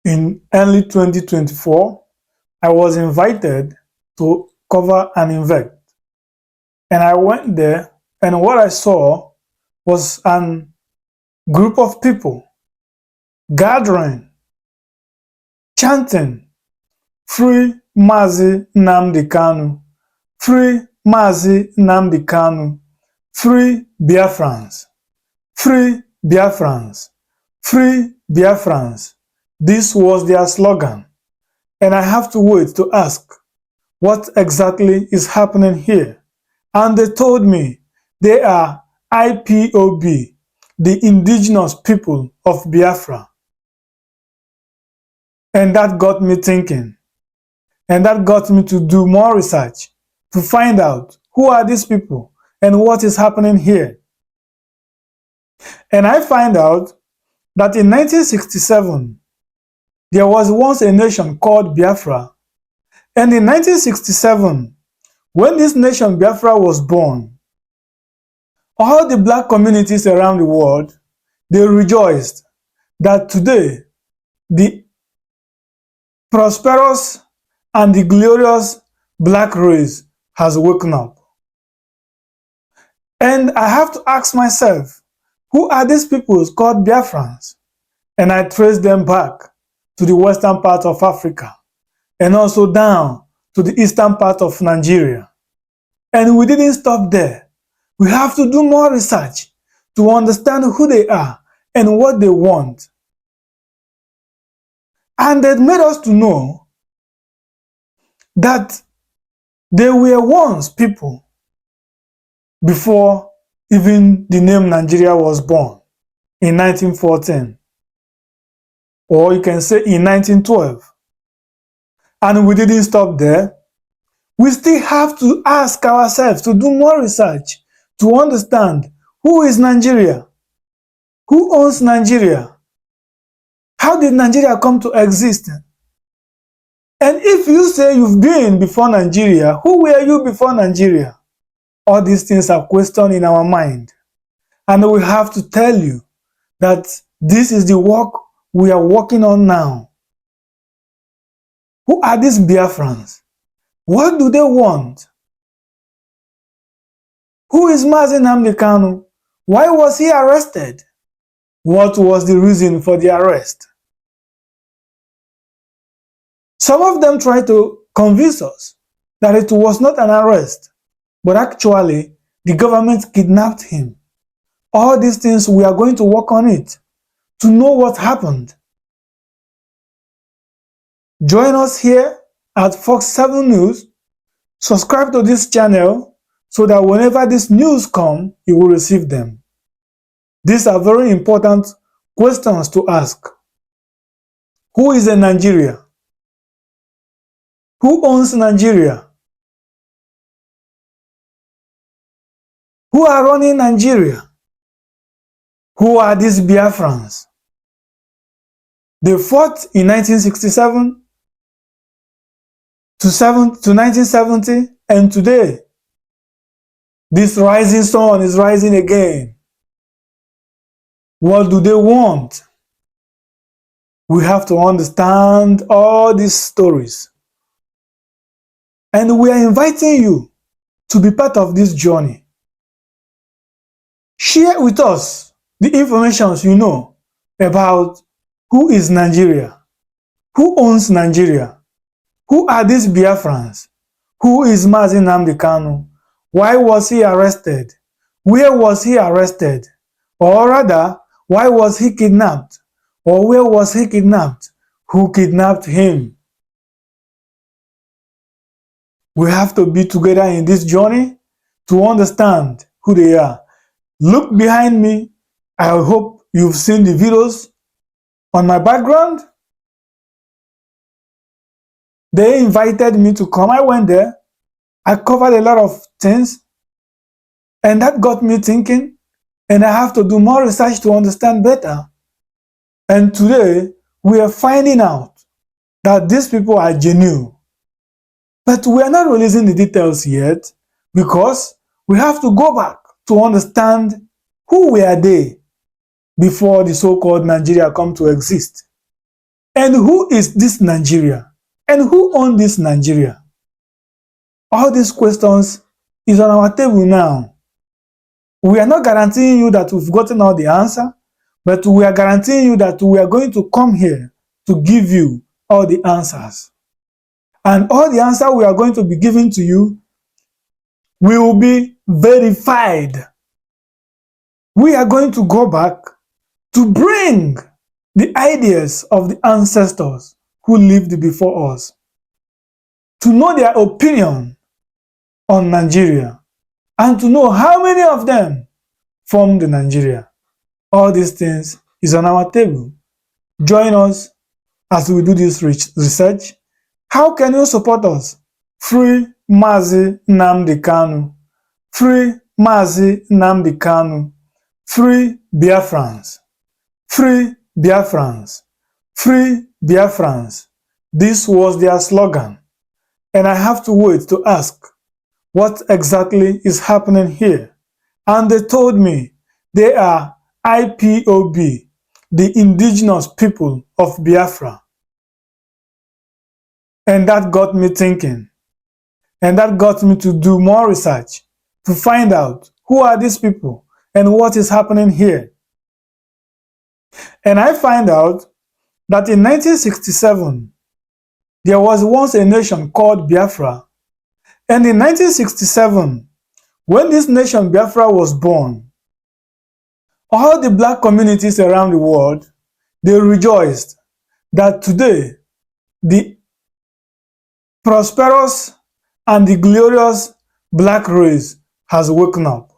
in early 2024, I was invited to cover an event. And I went there, and what I saw was a group of people gathering, chanting, "Free Mazi Nnamdi Kanu, free Mazi Nnamdi Kanu, free Biafrans, free Biafrans, free Biafrans." This was their slogan. And I have to wait to ask, what exactly is happening here? And they told me they are IPOB, the indigenous people of Biafra. And that got me thinking. And that got me to do more research to find out who are these people and what is happening here. And I find out that in 1967, there was once a nation called Biafra. And in 1967, when this nation Biafra was born, all the black communities around the world, they rejoiced that today the prosperous and the glorious black race has woken up. And I have to ask myself, who are these people called Biafrans? And I trace them back to the western part of Africa and also down to the eastern part of Nigeria. And we didn't stop there. We have to do more research to understand who they are and what they want. And it made us to know that they were once people before even the name Nigeria was born in 1914. Or you can say in 1912. And we didn't stop there. We still have to ask ourselves to do more research to understand who is Nigeria, who owns Nigeria, how did Nigeria come to exist? And if you say you've been before Nigeria, who were you before Nigeria? All these things are questioned in our mind. And we have to tell you that this is the work we are working on now. Who are these Biafrans? What do they want? Who is Mazi Nnamdi Kanu? Why was he arrested? What was the reason for the arrest? Some of them try to convince us that it was not an arrest, but actually the government kidnapped him. All these things, we are going to work on it to know what happened. Join us here at Fox 7 News. Subscribe to this channel so that whenever these news come, you will receive them. These are very important questions to ask. Who is in Nigeria? Who owns Nigeria? Who are running Nigeria? Who are these Biafrans? They fought in 1967 to 1970, and today this rising sun is rising again. What do they want? We have to understand all these stories. And we are inviting you to be part of this journey. Share with us the information you know about who is Nigeria, who owns Nigeria, who are these Biafrans, who is Mazi Nnamdi Kanu, why was he arrested, where was he arrested, or rather, why was he kidnapped, or where was he kidnapped, who kidnapped him. We have to be together in this journey to understand who they are. Look behind me. I hope you've seen the videos on my background. They invited me to come. I went there. I covered a lot of things. And that got me thinking. And I have to do more research to understand better. And today, we are finding out that these people are genuine. But we are not releasing the details yet because we have to go back to understand who were they before the so-called Nigeria come to exist. And who is this Nigeria? And who owns this Nigeria? All these questions is on our table now. We are not guaranteeing you that we've gotten all the answer, but we are guaranteeing you that we are going to come here to give you all the answers. And all the answers we are going to be giving to you will be verified. We are going to go back to bring the ideas of the ancestors who lived before us, to know their opinion on Nigeria, and to know how many of them formed Nigeria. All these things is on our table. Join us as we do this research. How can you support us? Free Mazi Nnamdi Kanu. Free Mazi Nnamdi Kanu. Free Biafrans. Free Biafrans. Free Biafrans. This was their slogan. And I have to wait to ask, what exactly is happening here? And they told me they are IPOB, the indigenous people of Biafra. And that got me thinking. And that got me to do more research to find out who are these people and what is happening here. And I find out that in 1967, there was once a nation called Biafra. And in 1967, when this nation Biafra was born, all the black communities around the world, they rejoiced that today the prosperous and the glorious black race has woken up.